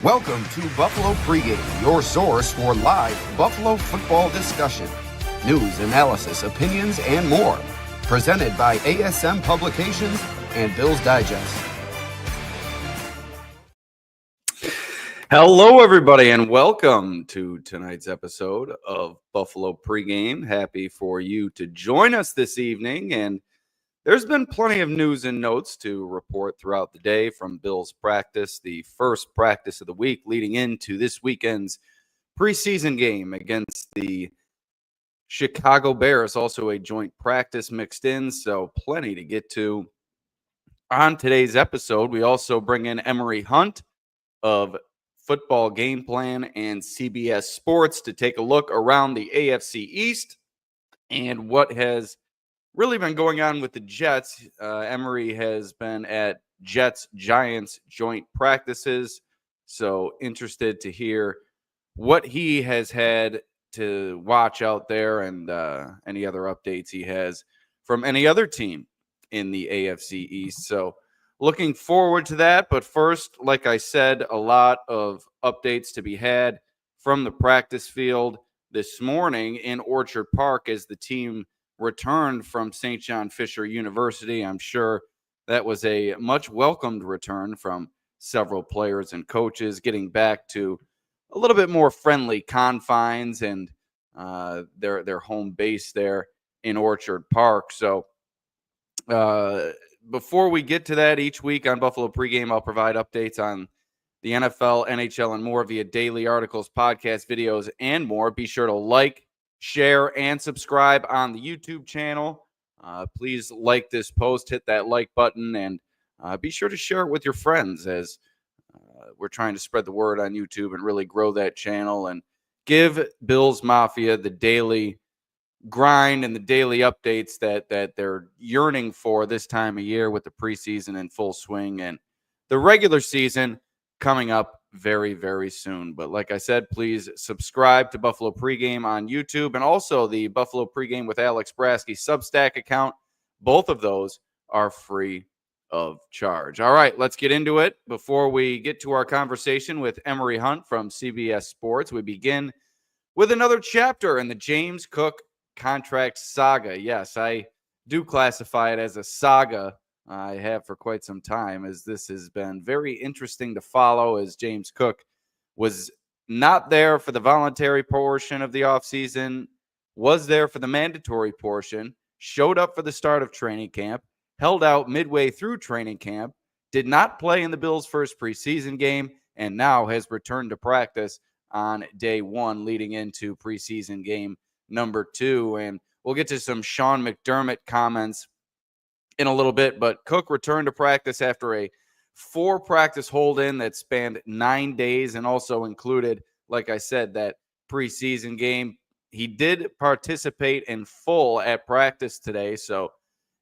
Welcome to Buffalo Pregame, your source for live Buffalo football discussion, news, analysis, opinions, and more. Presented by ASM Publications and Bills Digest. Hello, everybody, and welcome to tonight's episode of Buffalo Pregame. Happy for you to join us this evening, and there's been plenty of news and notes to report throughout the day from Bills practice, the first practice of the week leading into this weekend's preseason game against the Chicago Bears, also a joint practice mixed in, so plenty to get to. On today's episode, we also bring in Emory Hunt of Football Gameplan and CBS Sports to take a look around the AFC East and what has really been going on with the Jets. Emory has been at Jets-Giants joint practices, so interested to hear what he has had to watch out there and any other updates he has from any other team in the AFC East. So looking forward to that. But first, like I said, a lot of updates to be had from the practice field this morning in Orchard Park as the team returned from St. John Fisher University. I'm sure that was a much welcomed return from several players and coaches, getting back to a little bit more friendly confines and their home base there in Orchard Park. So before we get to that, each week on Buffalo Pregame, I'll provide updates on the NFL, NHL, and more via daily articles, podcasts, videos, and more. Be sure to like, share, and subscribe on the YouTube channel. Please like this post, hit that like button, and be sure to share it with your friends as we're trying to spread the word on YouTube and really grow that channel and give Bills Mafia the daily grind and the daily updates that they're yearning for this time of year, with the preseason in full swing and the regular season coming up very, very soon. But like I said, please subscribe to Buffalo Pregame on YouTube and also the Buffalo Pregame with Alex Brasky Substack account. Both of those are free of charge. All right, let's get into it. Before we get to our conversation with Emory Hunt from CBS Sports, we begin with another chapter in the James Cook contract saga. Yes, I do classify it as a saga. I have for quite some time, as this has been very interesting to follow, as James Cook was not there for the voluntary portion of the offseason, was there for the mandatory portion, showed up for the start of training camp, held out midway through training camp, did not play in the Bills' first preseason game, and now has returned to practice on day one leading into preseason game number 2. And we'll get to some Sean McDermott comments in a little bit, but Cook returned to practice after a 4-practice hold-in that spanned 9 days and also included, like I said, that preseason game. He did participate in full at practice today, so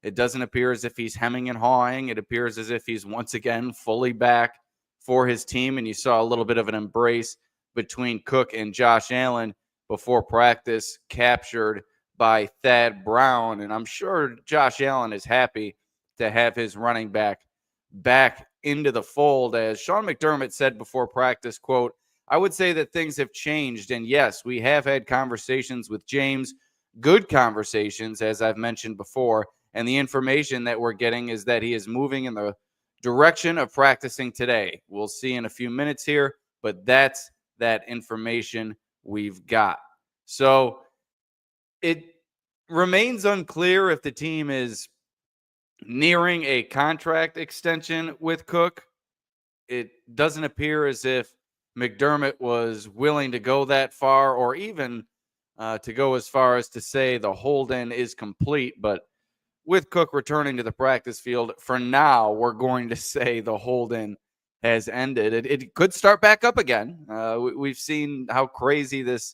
it doesn't appear as if he's hemming and hawing. It appears as if he's once again fully back for his team, and you saw a little bit of an embrace between Cook and Josh Allen before practice, captured by Thad Brown. And I'm sure Josh Allen is happy to have his running back into the fold. As Sean McDermott said before practice, quote, "I would say that things have changed. And yes, we have had conversations with James, good conversations, as I've mentioned before. And the information that we're getting is that he is moving in the direction of practicing today. We'll see in a few minutes here, but that's that information we've got." So it remains unclear if the team is nearing a contract extension with Cook. It doesn't appear as if McDermott was willing to go that far, or even to go as far as to say the hold-in is complete. But with Cook returning to the practice field, for now, we're going to say the hold-in has ended. It could start back up again. We've seen how crazy this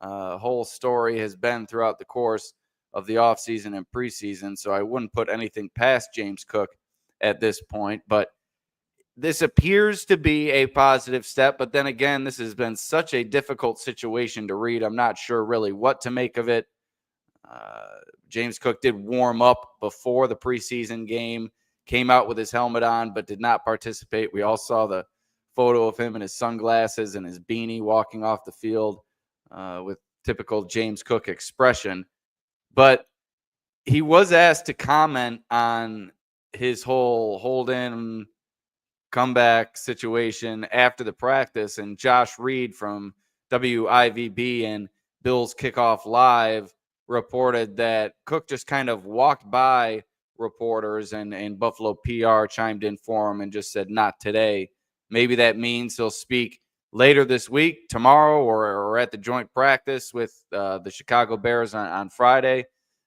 whole story has been throughout the course of the offseason and preseason, so I wouldn't put anything past James Cook at this point. But this appears to be a positive step. But then again, this has been such a difficult situation to read. I'm not sure really what to make of it. James Cook did warm up before the preseason game, came out with his helmet on, but did not participate. We all saw the photo of him in his sunglasses and his beanie walking off the field with typical James Cook expression. But he was asked to comment on his whole hold-in comeback situation after the practice, and Josh Reed from WIVB and Bills Kickoff Live reported that Cook just kind of walked by reporters, and Buffalo PR chimed in for him and just said, not today. Maybe that means he'll speak later this week, tomorrow, or at the joint practice with the Chicago Bears on Friday.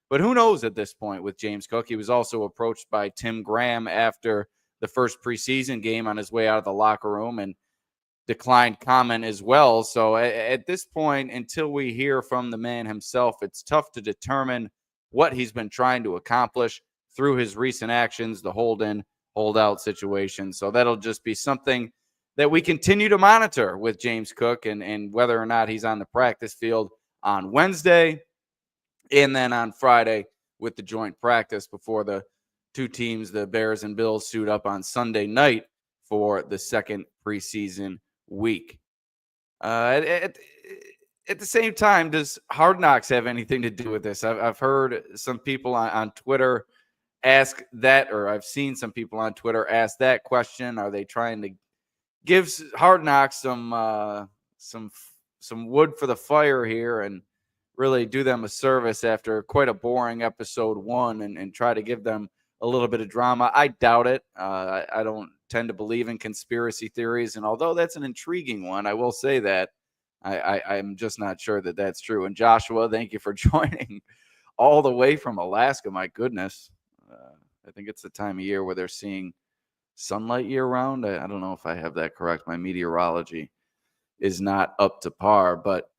But who knows at this point with James Cook? He was also approached by Tim Graham after the first preseason game on his way out of the locker room and declined comment as well. So at this point, until we hear from the man himself, it's tough to determine what he's been trying to accomplish through his recent actions, the hold-in, hold-out situation. So that'll just be something that we continue to monitor with James Cook and whether or not he's on the practice field on Wednesday and then on Friday with the joint practice before the two teams, the Bears and Bills, suit up on Sunday night for the second preseason week. At the same time, does Hard Knocks have anything to do with this? I've heard some people on Twitter ask that, or I've seen some people on Twitter ask that question. Are they trying to give Hard Knocks some wood for the fire here and really do them a service after quite a boring episode 1 and try to give them a little bit of drama? I doubt it. I don't tend to believe in conspiracy theories, and although that's an intriguing one, I will say that I'm just not sure that that's true. And Joshua, thank you for joining all the way from Alaska. My goodness. I think it's the time of year where they're seeing sunlight year round. I don't know if I have that correct. My meteorology is not up to par, but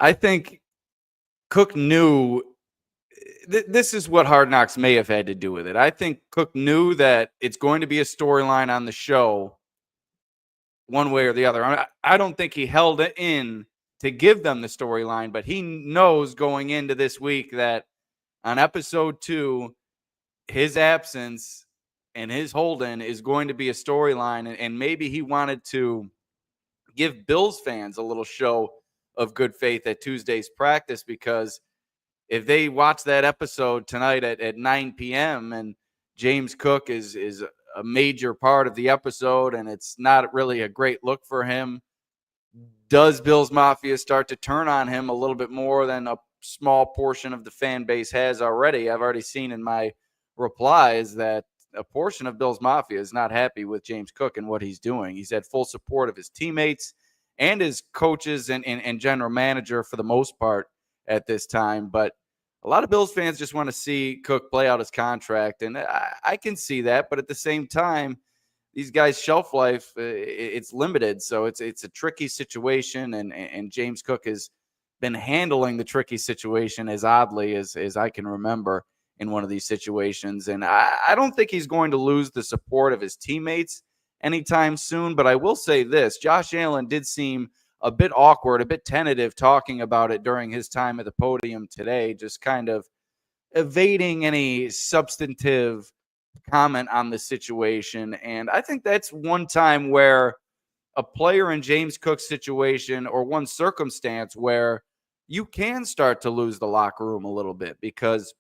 I think Cook knew this is what Hard Knocks may have had to do with it. I think Cook knew that it's going to be a storyline on the show one way or the other. I don't think he held it in to give them the storyline, but he knows going into this week that on episode 2, his absence and his hold-in is going to be a storyline, and maybe he wanted to give Bills fans a little show of good faith at Tuesday's practice, because if they watch that episode tonight at 9 p.m. and James Cook is a major part of the episode and it's not really a great look for him, does Bills Mafia start to turn on him a little bit more than a small portion of the fan base has already? I've already seen in my replies that a portion of Bills Mafia is not happy with James Cook and what he's doing. He's had full support of his teammates and his coaches and general manager for the most part at this time. But a lot of Bills fans just want to see Cook play out his contract, and I can see that. But at the same time, these guys' shelf life, it's limited. So it's a tricky situation, and James Cook has been handling the tricky situation as oddly as I can remember in one of these situations. And I don't think he's going to lose the support of his teammates anytime soon. But I will say this, Josh Allen did seem a bit awkward, a bit tentative talking about it during his time at the podium today, just kind of evading any substantive comment on the situation. And I think that's one time where a player in James Cook's situation, or one circumstance where you can start to lose the locker room a little bit, because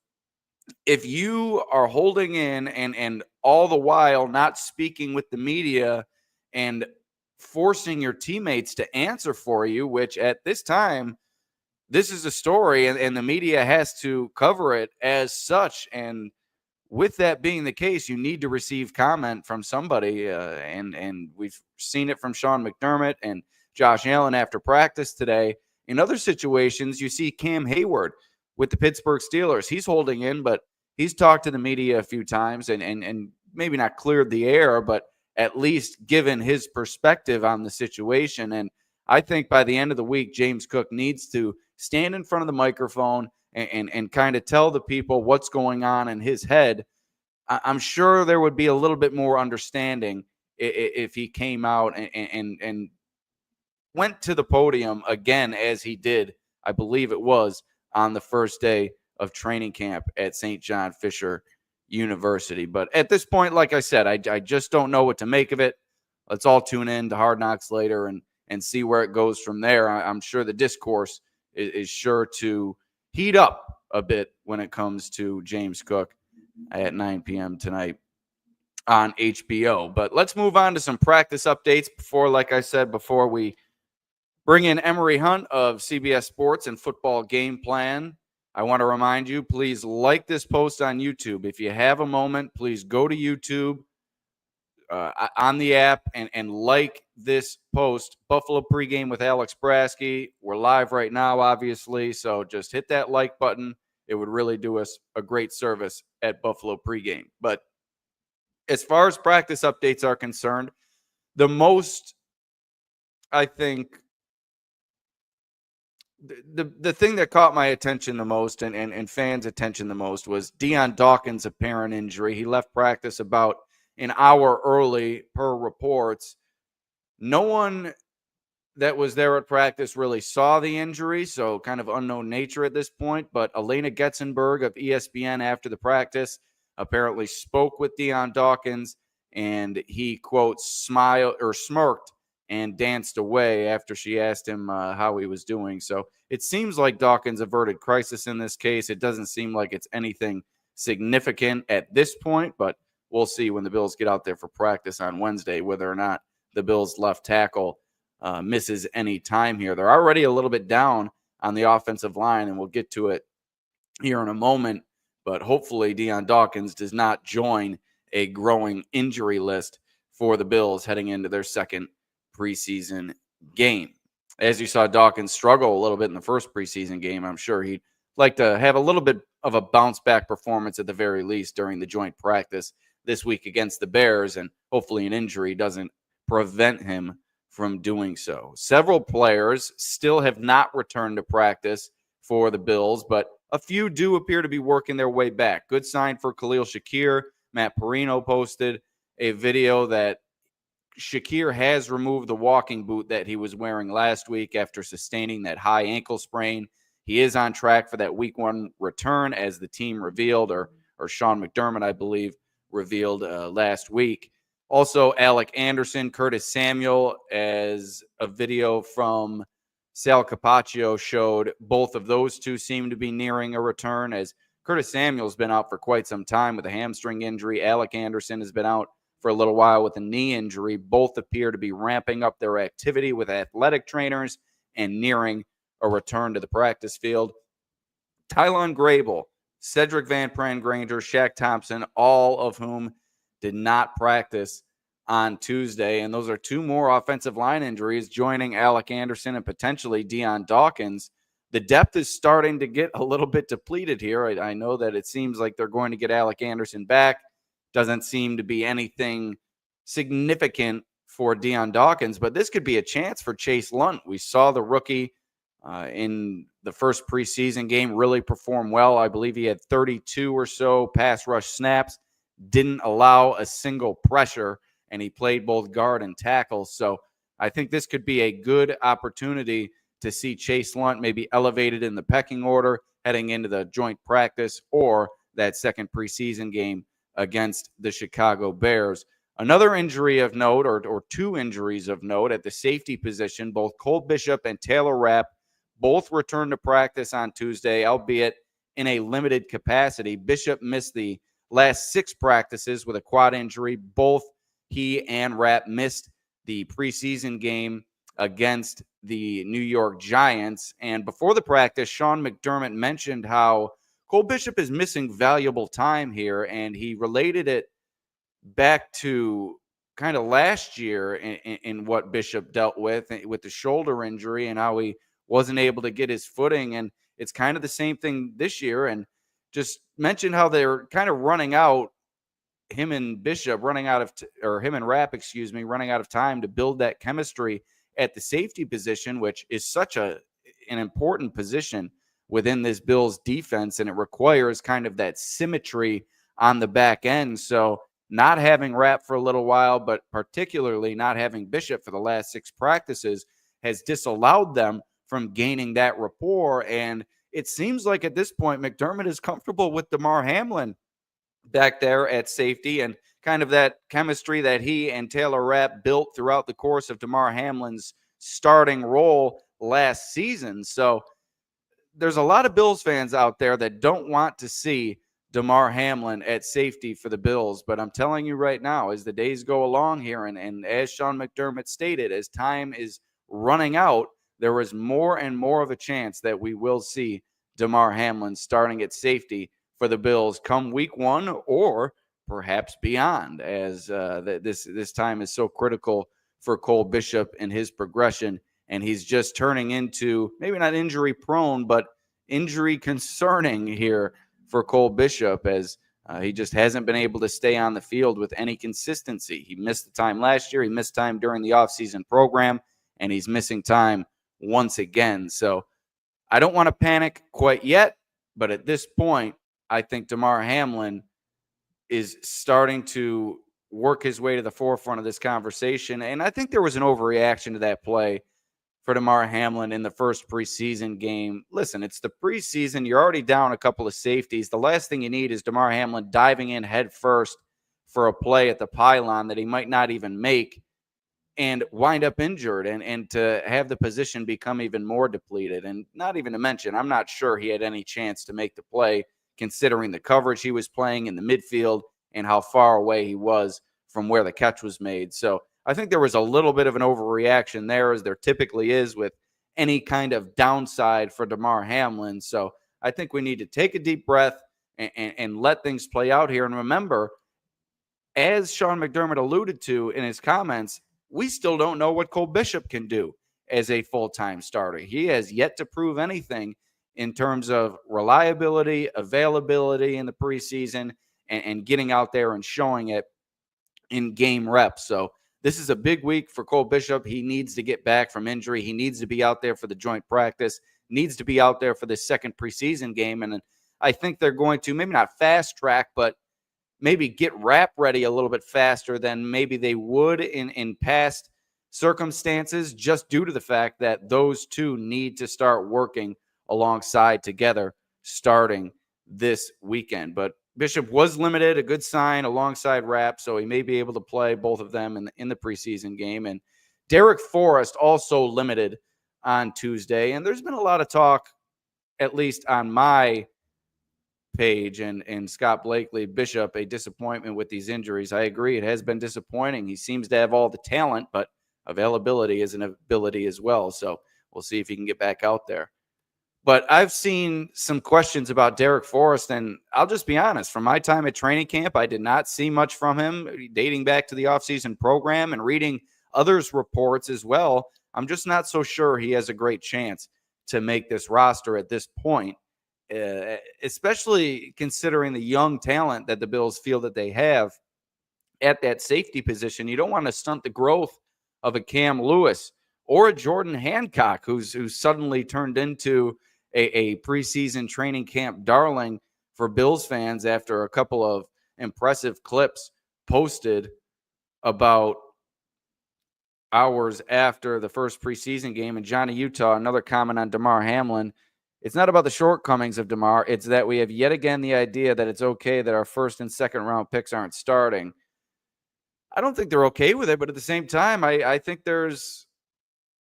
if you are holding in and all the while not speaking with the media and forcing your teammates to answer for you, which at this time, this is a story and the media has to cover it as such. And with that being the case, you need to receive comment from somebody. And we've seen it from Sean McDermott and Josh Allen after practice today. In other situations, you see Cam Hayward with the Pittsburgh Steelers. He's holding in, but he's talked to the media a few times and maybe not cleared the air, but at least given his perspective on the situation. And I think by the end of the week, James Cook needs to stand in front of the microphone and kind of tell the people what's going on in his head. I'm sure there would be a little bit more understanding if he came out and went to the podium again, as he did, I believe it was, on the first day of training camp at St. John Fisher University. But at this point, like I said, I just don't know what to make of it. let's all tune in to Hard Knocks later and see where it goes from there. I'm sure the discourse is sure to heat up a bit when it comes to James Cook at 9 p.m. tonight on HBO. But let's move on to some practice updates before, like I said, before we bring in Emory Hunt of CBS Sports and Football Game Plan. I want to remind you, please like this post on YouTube. If you have a moment, please go to YouTube on the app and like this post. Buffalo Pregame with Alex Brasky. We're live right now, obviously, so just hit that like button. It would really do us a great service at Buffalo Pregame. But as far as practice updates are concerned, the most, I think, the thing that caught my attention the most and fans' attention the most was Dion Dawkins' apparent injury. He left practice about an hour early per reports. No one that was there at practice really saw the injury, so kind of unknown nature at this point. But Elena Getzenberg of ESPN after the practice apparently spoke with Dion Dawkins, and he, quote, smiled or smirked and danced away after she asked him how he was doing. So it seems like Dawkins averted crisis in this case. It doesn't seem like it's anything significant at this point, but we'll see when the Bills get out there for practice on Wednesday whether or not the Bills' left tackle misses any time here. They're already a little bit down on the offensive line, and we'll get to it here in a moment. But hopefully Dion Dawkins does not join a growing injury list for the Bills heading into their second preseason game. As you saw Dawkins struggle a little bit in the first preseason game, I'm sure he'd like to have a little bit of a bounce back performance at the very least during the joint practice this week against the Bears, and hopefully an injury doesn't prevent him from doing so. Several players still have not returned to practice for the Bills, but a few do appear to be working their way back. Good sign for Khalil Shakir. Matt Perino posted a video that Shakir has removed the walking boot that he was wearing last week after sustaining that high ankle sprain. He is on track for that week 1 return, as the team revealed, or Sean McDermott, I believe, revealed last week. Also, Alec Anderson, Curtis Samuel, as a video from Sal Capaccio showed, both of those two seem to be nearing a return, as Curtis Samuel's been out for quite some time with a hamstring injury. Alec Anderson has been out for a little while with a knee injury. Both appear to be ramping up their activity with athletic trainers and nearing a return to the practice field. Tylon Grable, Cedric Van Pran Granger, Shaq Thompson, all of whom did not practice on Tuesday. And those are two more offensive line injuries joining Alec Anderson and potentially Dion Dawkins. The depth is starting to get a little bit depleted here. I know that it seems like they're going to get Alec Anderson back. Doesn't seem to be anything significant for Dion Dawkins, but this could be a chance for Chase Lunt. We saw the rookie in the first preseason game really perform well. I believe he had 32 or so pass rush snaps, didn't allow a single pressure, and he played both guard and tackle. So I think this could be a good opportunity to see Chase Lunt maybe elevated in the pecking order heading into the joint practice or that second preseason game against the Chicago Bears. Another injury of note, or two injuries of note at the safety position, both Cole Bishop and Taylor Rapp both returned to practice on Tuesday, albeit in a limited capacity. Bishop missed the last 6 practices with a quad injury. Both he and Rapp missed the preseason game against the New York Giants. And before the practice, Sean McDermott mentioned how Cole Bishop is missing valuable time here, and he related it back to kind of last year in what Bishop dealt with the shoulder injury and how he wasn't able to get his footing. And it's kind of the same thing this year. And just mentioned how they're kind of running out, him and Bishop running out of, or him and Rapp, running out of time to build that chemistry at the safety position, which is such an important position within this Bills defense, and it requires kind of that symmetry on the back end. So not having Rapp for a little while, but particularly not having Bishop for the last 6 practices has disallowed them from gaining that rapport. And it seems like at this point, McDermott is comfortable with DeMar Hamlin back there at safety and kind of that chemistry that he and Taylor Rapp built throughout the course of Damar Hamlin's starting role last season. So there's a lot of Bills fans out there that don't want to see Damar Hamlin at safety for the Bills. But I'm telling you right now, as the days go along here, and as Sean McDermott stated, as time is running out, there is more and more of a chance that we will see Damar Hamlin starting at safety for the Bills come week 1 or perhaps beyond, as this time is so critical for Cole Bishop and his progression. And he's just turning into maybe not injury prone, but injury concerning here for Cole Bishop, as he just hasn't been able to stay on the field with any consistency. He missed the time last year. He missed time during the offseason program, and he's missing time once again. So I don't want to panic quite yet, but at this point, I think Damar Hamlin is starting to work his way to the forefront of this conversation. And I think there was an overreaction to that play for Damar Hamlin in the first preseason game. Listen, it's the preseason. You're already down a couple of safeties. The last thing you need is Damar Hamlin diving in head first for a play at the pylon that he might not even make and wind up injured, and to have the position become even more depleted. And not even to mention, I'm not sure he had any chance to make the play considering the coverage he was playing in the midfield and how far away he was from where the catch was made. So I think there was a little bit of an overreaction there, as there typically is with any kind of downside for Damar Hamlin. So I think we need to take a deep breath and let things play out here. And remember, as Sean McDermott alluded to in his comments, we still don't know what Cole Bishop can do as a full-time starter. He has yet to prove anything in terms of reliability, availability in the preseason, and getting out there and showing it in game reps. So this is a big week for Cole Bishop. He needs to get back from injury. He needs to be out there for the joint practice, needs to be out there for the second preseason game. And I think they're going to maybe not fast track, but maybe get Rapp ready a little bit faster than maybe they would in past circumstances, just due to the fact that those two need to start working alongside together starting this weekend. But Bishop was limited, a good sign, alongside Rapp, so he may be able to play both of them in the preseason game. And Derek Forrest also limited on Tuesday. And there's been a lot of talk, at least on my page and Scott Blakely, Bishop, a disappointment with these injuries. I agree. It has been disappointing. He seems to have all the talent, but availability is an ability as well. So we'll see if he can get back out there. But I've seen some questions about Derek Forrest, and I'll just be honest. From my time at training camp, I did not see much from him, dating back to the offseason program and reading others' reports as well. I'm just not so sure he has a great chance to make this roster at this point. Especially considering the young talent that the Bills feel that they have at that safety position. You don't want to stunt the growth of a Cam Lewis or a Jordan Hancock, who's suddenly turned into a preseason training camp darling for Bills fans after a couple of impressive clips posted about hours after the first preseason game. And Johnny Utah, another comment on Damar Hamlin: it's not about the shortcomings of Damar. It's that we have yet again the idea that it's okay that our first and second round picks aren't starting. I don't think they're okay with it, but at the same time, I think there's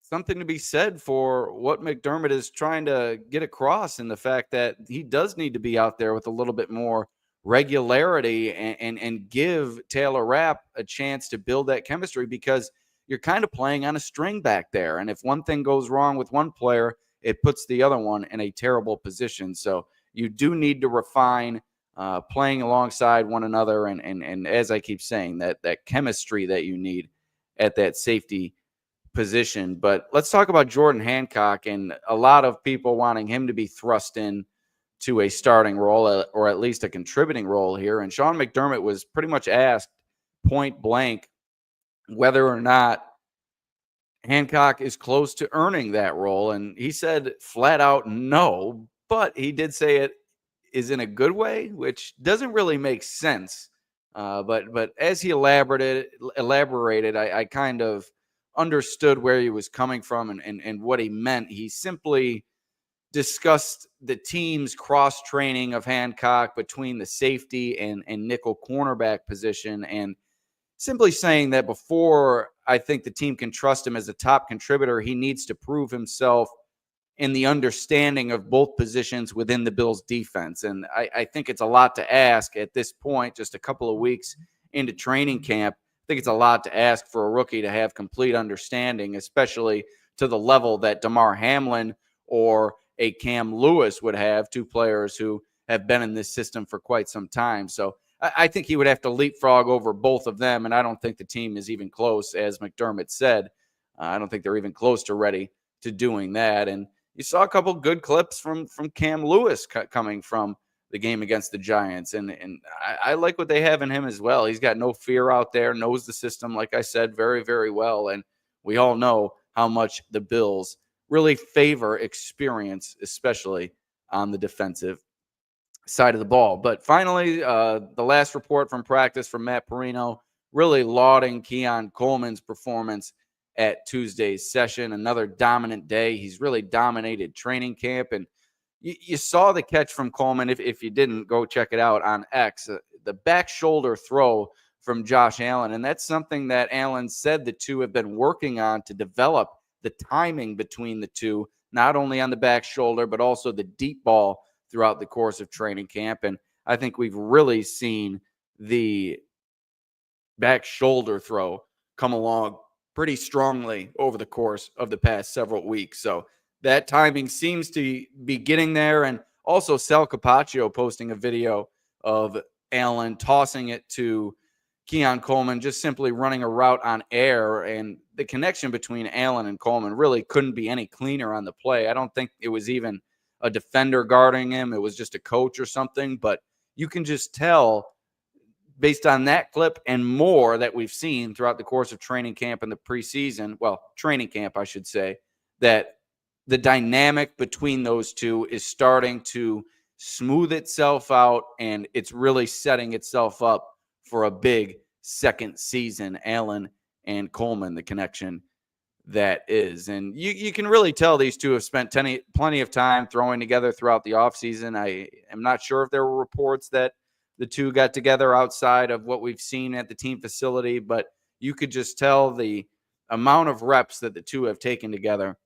something to be said for what McDermott is trying to get across, and the fact that he does need to be out there with a little bit more regularity and give Taylor Rapp a chance to build that chemistry, because you're kind of playing on a string back there. And if one thing goes wrong with one player, it puts the other one in a terrible position. So you do need to refine playing alongside one another. And as I keep saying, that chemistry that you need at that safety position. But let's talk about Jordan Hancock, and a lot of people wanting him to be thrust in to a starting role, or at least a contributing role here. And Sean McDermott was pretty much asked point blank whether or not Hancock is close to earning that role. And he said flat out no, but he did say it is in a good way, which doesn't really make sense. But as he elaborated, I kind of understood where he was coming from and what he meant. He simply discussed the team's cross-training of Hancock between the safety and nickel cornerback position, and simply saying that before I think the team can trust him as a top contributor, he needs to prove himself in the understanding of both positions within the Bills defense. And I think it's a lot to ask at this point, just a couple of weeks into training camp. I think it's a lot to ask for a rookie to have complete understanding, especially to the level that DeMar Hamlin or a Cam Lewis would have, two players who have been in this system for quite some time. So I think he would have to leapfrog over both of them, and I don't think the team is even close, as McDermott said. I don't think they're even close to ready to doing that. And you saw a couple good clips from Cam Lewis coming from the game against the Giants, and I like what they have in him as well. He's got no fear out there, knows the system, like I said, very, very well, and we all know how much the Bills really favor experience, especially on the defensive side of the ball. But finally, the last report from practice from Matt Perino, really lauding Keon Coleman's performance at Tuesday's session. Another dominant day. He's really dominated training camp. And you saw the catch from Coleman. If you didn't, go check it out on X. The back shoulder throw from Josh Allen. And that's something that Allen said the two have been working on to develop the timing between the two, not only on the back shoulder, but also the deep ball throughout the course of training camp. And I think we've really seen the back shoulder throw come along pretty strongly over the course of the past several weeks. So that timing seems to be getting there. And also Sal Capaccio posting a video of Allen tossing it to Keon Coleman, just simply running a route on air. And the connection between Allen and Coleman really couldn't be any cleaner on the play. I don't think it was even a defender guarding him. It was just a coach or something. But you can just tell based on that clip and more that we've seen throughout the course of training camp and the preseason, well, training camp, I should say, that the dynamic between those two is starting to smooth itself out, and it's really setting itself up for a big second season. Allen and Coleman, the connection that is. And you can really tell these two have spent plenty of time throwing together throughout the offseason. I am not sure if there were reports that the two got together outside of what we've seen at the team facility, but you could just tell the amount of reps that the two have taken together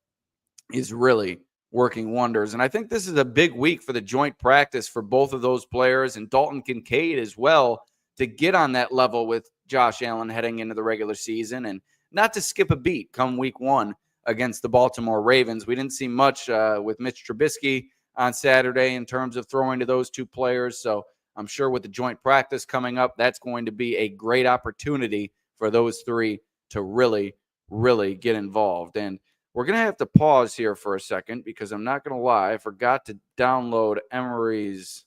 is really working wonders. And I think this is a big week for the joint practice for both of those players and Dalton Kincaid as well, to get on that level with Josh Allen heading into the regular season and not to skip a beat come week one against the Baltimore Ravens. We didn't see much with Mitch Trubisky on Saturday in terms of throwing to those two players. So I'm sure with the joint practice coming up, that's going to be a great opportunity for those three to really, really get involved. And we're going to have to pause here for a second because I'm not going to lie, I forgot to download Emory's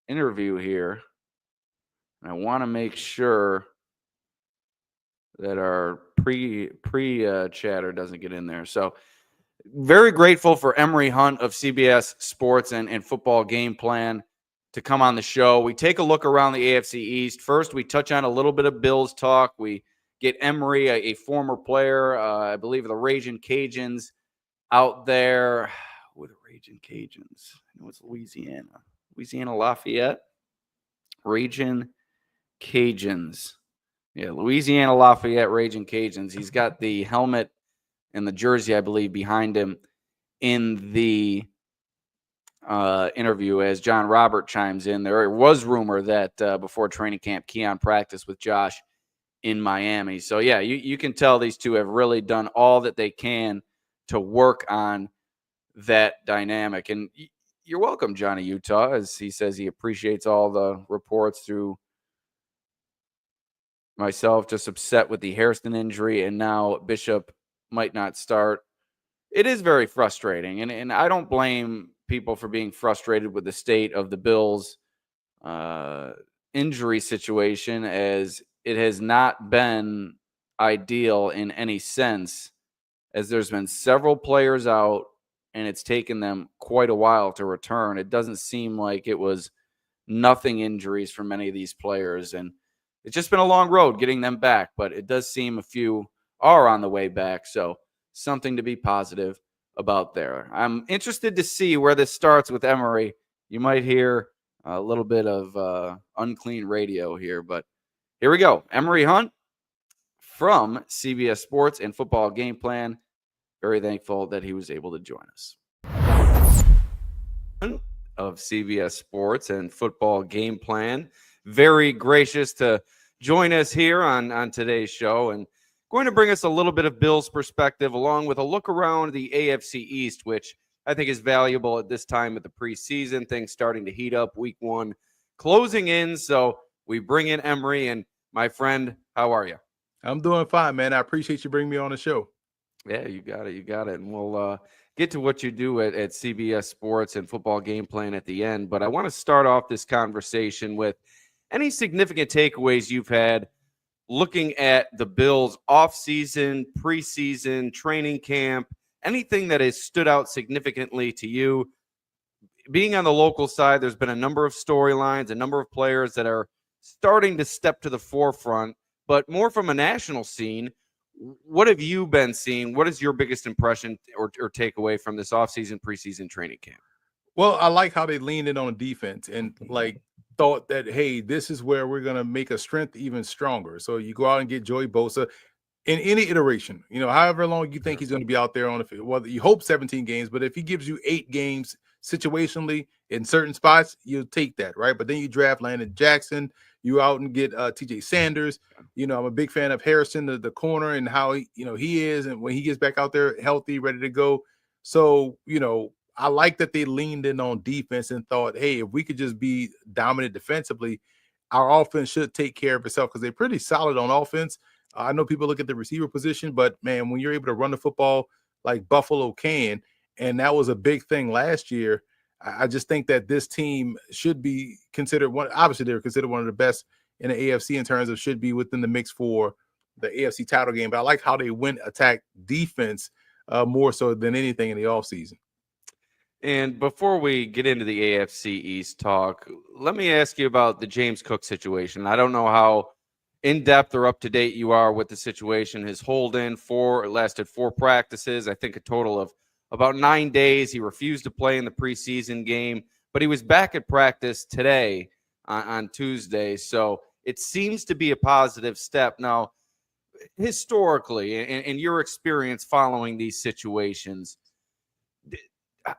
interview here. And I want to make sure that our pre-chatter doesn't get in there. So very grateful for Emory Hunt of CBS Sports and Football Game Plan to come on the show. We take a look around the AFC East. First, we touch on a little bit of Bills talk. We get Emory, a former player, I believe the Ragin' Cajuns out there. What are Ragin' Cajuns? I know it's Louisiana Lafayette. Ragin' Cajuns. Yeah, Louisiana Lafayette Ragin' Cajuns. He's got the helmet and the jersey, I believe, behind him in the interview as John Robert chimes in. There was rumor that before training camp, Keon practiced with Josh in Miami. So, yeah, you can tell these two have really done all that they can to work on that dynamic. And you're welcome, Johnny Utah, as he says he appreciates all the reports through myself, just upset with the Hairston injury, and now Bishop might not start. It is very frustrating, and I don't blame people for being frustrated with the state of the Bills' injury situation, as it has not been ideal in any sense, as there's been several players out, and it's taken them quite a while to return. It doesn't seem like it was nothing injuries for many of these players, and it's just been a long road getting them back, but it does seem a few are on the way back. So something to be positive about there. I'm interested to see where this starts with Emory. You might hear a little bit of unclean radio here, but here we go. Emory Hunt from CBS Sports and Football Game Plan. Very thankful that he was able to join us. Of CBS Sports and Football Game Plan. Very gracious to join us here on today's show and going to bring us a little bit of Bills perspective along with a look around the AFC East, which I think is valuable at this time of the preseason. Things starting to heat up, week one closing in. So we bring in Emory. And my friend, how are you? I'm doing fine, man. I appreciate you bringing me on the show. Yeah, you got it. You got it. And we'll get to what you do at CBS Sports and Football Game Plan at the end. But I want to start off this conversation with any significant takeaways you've had looking at the Bills offseason, preseason, training camp, anything that has stood out significantly to you. Being on the local side, there's been a number of storylines, a number of players that are starting to step to the forefront, but more from a national scene. What have you been seeing? What is your biggest impression or takeaway from this offseason, preseason training camp? Well, I like how they leaned in on defense and thought that, hey, this is where we're going to make a strength even stronger. So you go out and get Joey Bosa in any iteration, however long you think he's going to be out there on the field. Well, you hope 17 games, but if he gives you 8 games situationally in certain spots, you'll take that, right? But then you draft Landon Jackson, you out and get TJ Sanders. I'm a big fan of Harrison, the corner, and how he is, and when he gets back out there healthy, ready to go. So, I like that they leaned in on defense and thought, hey, if we could just be dominant defensively, our offense should take care of itself because they're pretty solid on offense. I know people look at the receiver position, but, man, when you're able to run the football like Buffalo can, and that was a big thing last year, I just think that this team should be considered one. Obviously, they're considered one of the best in the AFC in terms of should be within the mix for the AFC title game. But I like how they went attack defense more so than anything in the offseason. And before we get into the AFC East talk, let me ask you about the James Cook situation. I don't know how in-depth or up-to-date you are with the situation. His hold-in lasted 4 practices, I think a total of about 9 days. He refused to play in the preseason game, but he was back at practice today on Tuesday. So it seems to be a positive step. Now, historically, in your experience following these situations,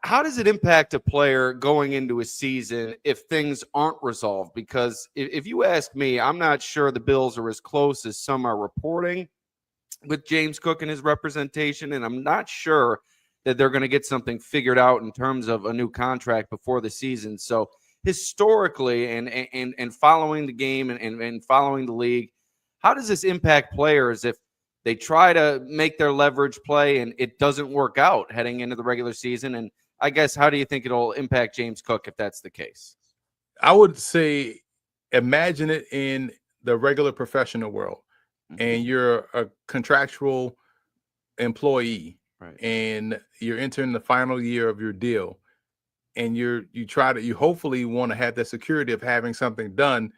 how does it impact a player going into a season if things aren't resolved? Because if you ask me, I'm not sure the Bills are as close as some are reporting with James Cook and his representation, and I'm not sure that they're going to get something figured out in terms of a new contract before the season. So historically and following the game and following the league, how does this impact players if they try to make their leverage play and it doesn't work out heading into the regular season? And I guess, how do you think it'll impact James Cook if that's the case? I would say imagine it in the regular professional world, and you're a contractual employee, right, and you're entering the final year of your deal, and you hopefully want to have that security of having something done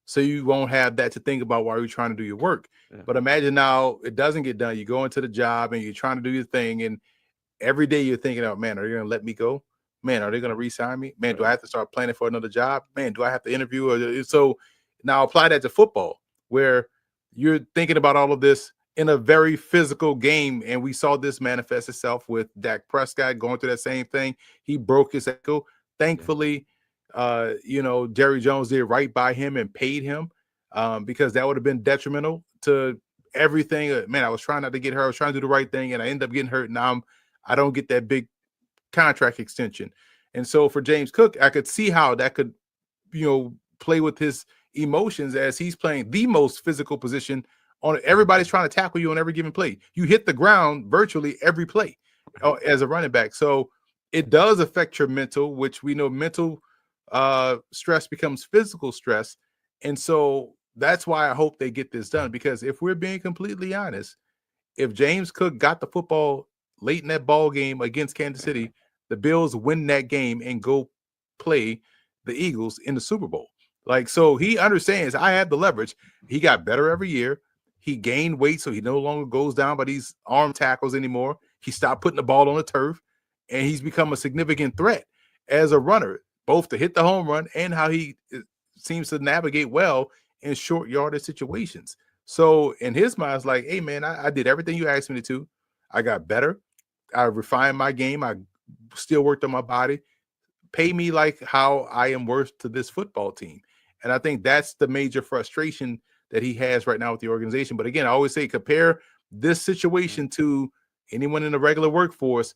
so you won't have that to think about while you're trying to do your work. Yeah. But imagine now it doesn't get done. You go into the job and you're trying to do your thing, and every day you're thinking, oh, man, are they going to let me go? Man, are they going to re-sign me? Man, do I have to start planning for another job? Man, do I have to interview? So now apply that to football, where you're thinking about all of this in a very physical game. And we saw this manifest itself with Dak Prescott going through that same thing. He broke his ankle. Thankfully, Jerry Jones did right by him and paid him because that would have been detrimental to everything. Man, I was trying not to get hurt. I was trying to do the right thing, and I ended up getting hurt. Now I don't get that big contract extension. And so for James Cook, I could see how that could, play with his emotions as he's playing the most physical position on. Everybody's trying to tackle you on every given play. You hit the ground virtually every play as a running back. So it does affect your mental, which we know mental stress becomes physical stress. And so that's why I hope they get this done, because if we're being completely honest, if James Cook got the football late in that ball game against Kansas City, the Bills win that game and go play the Eagles in the Super Bowl. So he understands I have the leverage. He got better every year. He gained weight, so he no longer goes down by these arm tackles anymore. He stopped putting the ball on the turf, and he's become a significant threat as a runner, both to hit the home run and how he seems to navigate well in short yardage situations. So in his mind, it's like, hey, man, I did everything you asked me to do. I got better. I refined my game. I still worked on my body. Pay me like how I am worth to this football team. And I think that's the major frustration that he has right now with the organization. But again, I always say compare this situation to anyone in the regular workforce.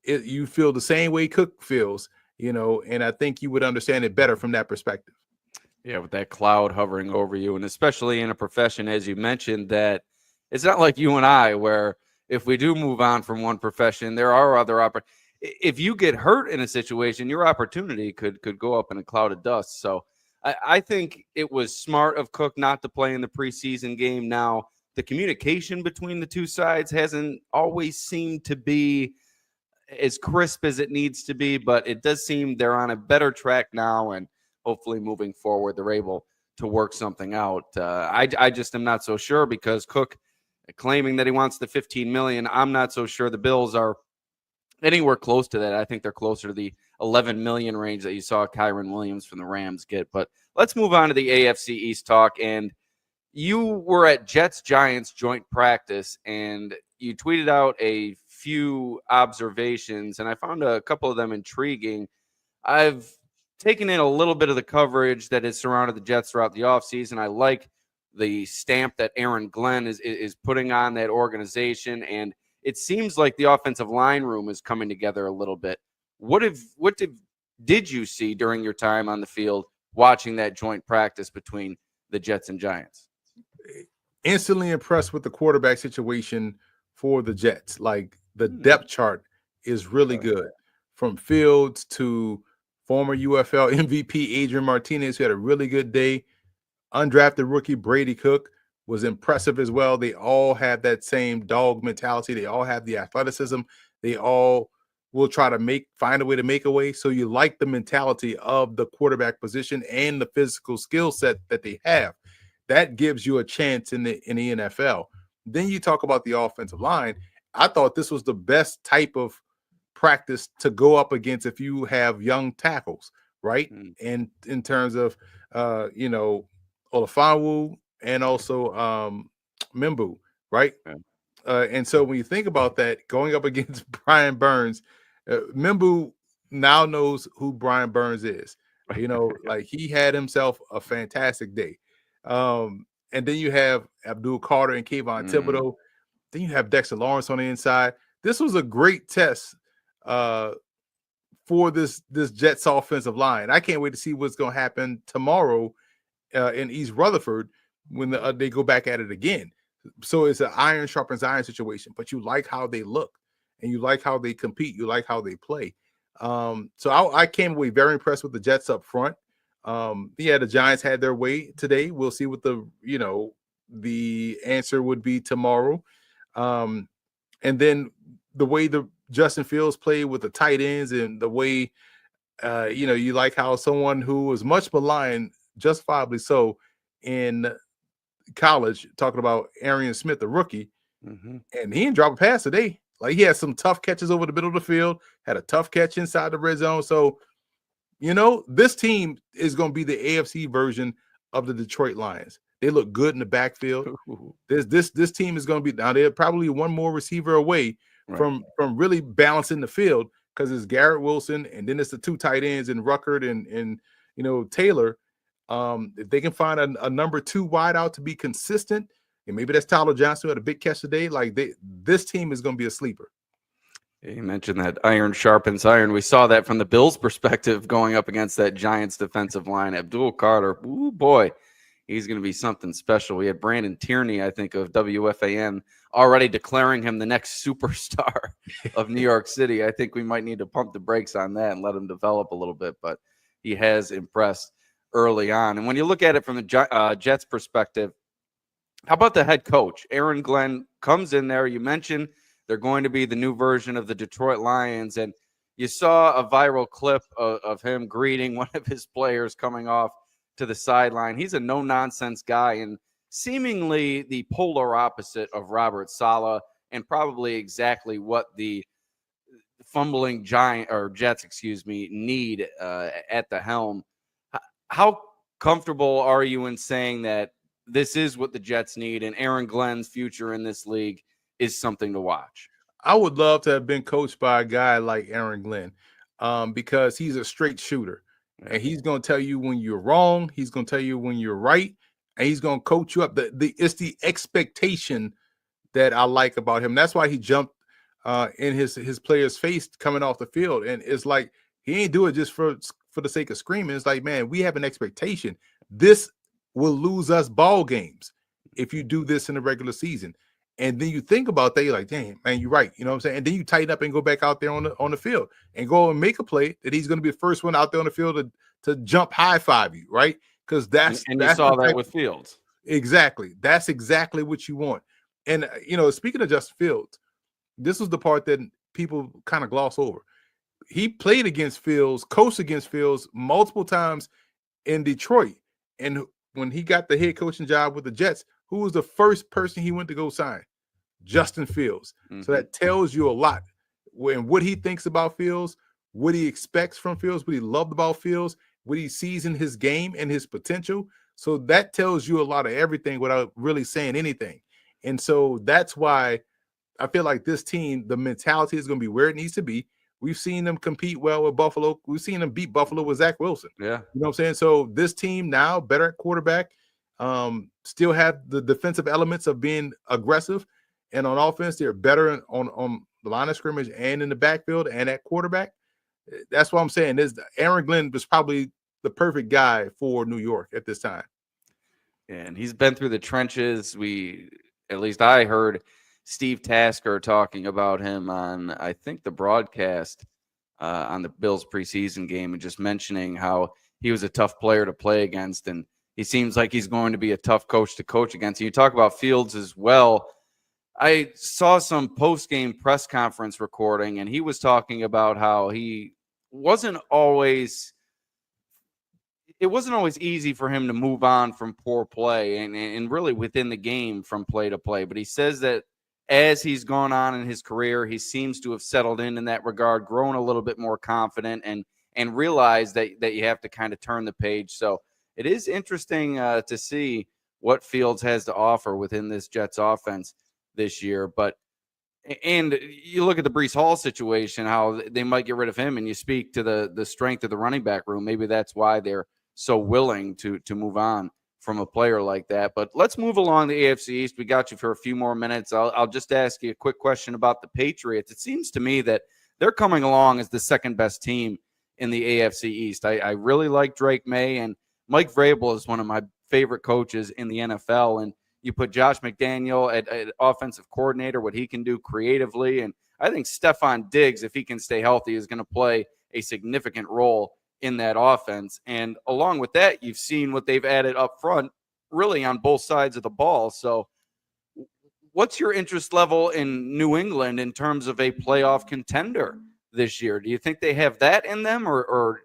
You feel the same way Cook feels, and I think you would understand it better from that perspective. Yeah, with that cloud hovering over you, and especially in a profession, as you mentioned, that it's not like you and I, where if we do move on from one profession, there are other opportunities. If you get hurt in a situation, your opportunity could go up in a cloud of dust. So I think it was smart of Cook not to play in the preseason game. Now, the communication between the two sides hasn't always seemed to be as crisp as it needs to be, but it does seem they're on a better track now, and hopefully moving forward, they're able to work something out. I just am not so sure, because Cook claiming that he wants the $15 million, I'm not so sure the Bills are anywhere close to that. I think they're closer to the $11 million range that you saw Kyron Williams from the Rams get. But let's move on to the AFC East talk. And you were at Jets-Giants joint practice, and you tweeted out a few observations, and I found a couple of them intriguing. I've taken in a little bit of the coverage that has surrounded the Jets throughout the offseason. I like the stamp that Aaron Glenn is putting on that organization, and it seems like the offensive line room is coming together a little bit. What did you see during your time on the field watching that joint practice between the Jets and Giants? Instantly impressed with the quarterback situation for the Jets. Like, the depth chart is really good, from Fields to former UFL MVP Adrian Martinez, who had a really good day. Undrafted rookie Brady Cook was impressive as well. They all have that same dog mentality. They all have the athleticism. They all will try to find a way to make a way. So you like the mentality of the quarterback position and the physical skill set that they have. That gives you a chance in the NFL. Then you talk about the offensive line. I thought this was the best type of practice to go up against if you have young tackles, right? And in terms of Olafonwu and also Mimbu, right? And so when you think about that, going up against Brian Burns, Mimbu now knows who Brian Burns is. Like, he had himself a fantastic day. And then you have Abdul Carter and Kayvon Thibodeau. Then you have Dexter Lawrence on the inside. This was a great test for this Jets offensive line. I can't wait to see what's going to happen tomorrow in East Rutherford when they go back at it again. So it's an iron sharpens iron situation, but you like how they look and you like how they compete. You like how they play. So I came away very impressed with the Jets up front. The Giants had their way today. We'll see what the answer would be tomorrow. And then the way the Justin Fields played with the tight ends, and the way, you like how someone who was much maligned, justifiably so, in college, talking about Arian Smith, the rookie, and he didn't drop a pass today. Like, he had some tough catches over the middle of the field, had a tough catch inside the red zone. So, this team is going to be the AFC version of the Detroit Lions. They look good in the backfield. This team is going to be, now they're probably one more receiver away from really balancing the field, because it's Garrett Wilson, and then it's the two tight ends in Ruckert and Taylor. If they can find a number two wide out to be consistent, and maybe that's Tyler Johnson, who had a big catch today, like, this team is going to be a sleeper. You mentioned that iron sharpens iron. We saw that from the Bills' perspective going up against that Giants defensive line. Abdul Carter, ooh boy, he's going to be something special. We had Brandon Tierney, I think, of WFAN, already declaring him the next superstar of New York City. I think we might need to pump the brakes on that and let him develop a little bit, but he has impressed early on. And when you look at it from the Jets' perspective, how about the head coach? Aaron Glenn comes in there. You mentioned they're going to be the new version of the Detroit Lions, and you saw a viral clip of him greeting one of his players coming off to the sideline. He's a no-nonsense guy, and seemingly the polar opposite of Robert Saleh and probably exactly what the fumbling Jets, need at the helm. How comfortable are you in saying that this is what the Jets need, and Aaron Glenn's future in this league is something to watch? I would love to have been coached by a guy like Aaron Glenn, because he's a straight shooter, and he's going to tell you when you're wrong. He's going to tell you when you're right, and he's going to coach you up. It's the expectation that I like about him. That's why he jumped in his player's face coming off the field, and it's like he ain't do it just for the sake of screaming. It's like, man, we have an expectation. This will lose us ball games if you do this in the regular season. And then you think about that, you're like, dang, man, you're right. You know what I'm saying? And then you tighten up and go back out there on the field and go and make a play that he's going to be the first one out there on the field to jump high five you, right? Because that's you saw that with Fields. Exactly. That's exactly what you want. And speaking of Justin Fields, this was the part that people kind of gloss over. He played against Fields, coached against Fields multiple times in Detroit. And when he got the head coaching job with the Jets, who was the first person he went to go sign? Justin Fields. Mm-hmm. So that tells you a lot. When what he thinks about Fields, what he expects from Fields, what he loved about Fields, what he sees in his game and his potential. So that tells you a lot of everything without really saying anything. And so that's why I feel like this team, the mentality is going to be where it needs to be. We've seen them compete well with Buffalo. We've seen them beat Buffalo with Zach Wilson. Yeah. You know what I'm saying? So this team now better at quarterback, still have the defensive elements of being aggressive. And on offense, they're better on the line of scrimmage and in the backfield and at quarterback. That's what I'm saying. Aaron Glenn was probably the perfect guy for New York at this time. And he's been through the trenches. At least I heard Steve Tasker talking about him on, I think, the broadcast on the Bills preseason game, and just mentioning how he was a tough player to play against. And he seems like he's going to be a tough coach to coach against. And you talk about Fields as well. I saw some post-game press conference recording, and he was talking about how it wasn't always easy for him to move on from poor play and really within the game from play to play. But he says that as he's gone on in his career, he seems to have settled in that regard, grown a little bit more confident, and realized that you have to kind of turn the page. So it is interesting to see what Fields has to offer within this Jets offense this year. And you look at the Breece Hall situation, how they might get rid of him, and you speak to the strength of the running back room. Maybe that's why they're so willing to move on from a player like that. But let's move along the AFC East. We got you for a few more minutes. I'll just ask you a quick question about the Patriots. It seems to me that they're coming along as the second best team in the AFC East. I really like Drake May, and Mike Vrabel is one of my favorite coaches in the NFL. And you put Josh McDaniel at offensive coordinator, what he can do creatively. And I think Stephon Diggs, if he can stay healthy, is going to play a significant role in that offense. And along with that, you've seen what they've added up front, really on both sides of the ball. So what's your interest level in New England in terms of a playoff contender this year? Do you think they have that in them, or